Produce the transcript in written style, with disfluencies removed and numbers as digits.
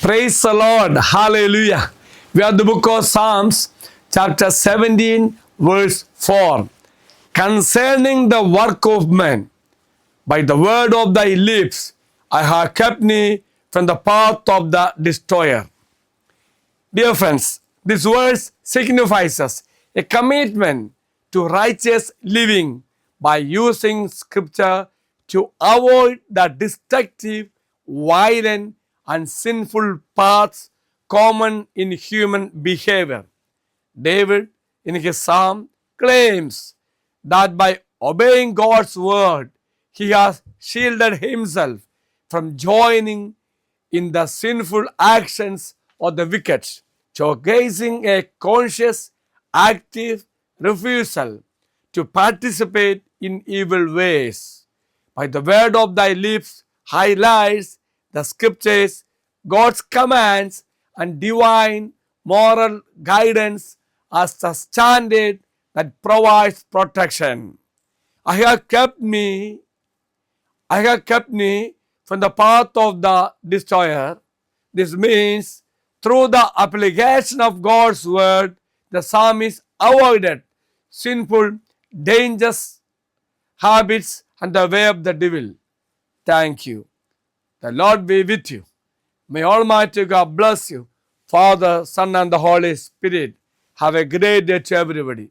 Praise the Lord. Hallelujah. We are the book of Psalms, chapter 17, verse 4. Concerning the work of men, by the word of thy lips, I have kept me from the path of the destroyer. Dear friends, this verse signifies us a commitment to righteous living by using scripture to avoid the destructive, violent, and sinful paths common in human behavior. David, in his psalm, claims that by obeying God's word, he has shielded himself from joining in the sinful actions of the wicked, showcasing a conscious, active refusal to participate in evil ways. By the word of thy lips highlights the scriptures, God's commands, and divine moral guidance as the standard that provides protection. I have kept me from the path of the destroyer. This means through the application of God's word, the psalmist avoided sinful, dangerous habits and the way of the devil. Thank you. The Lord be with you. May Almighty God bless you. Father, Son, and the Holy Spirit. Have a great day to everybody.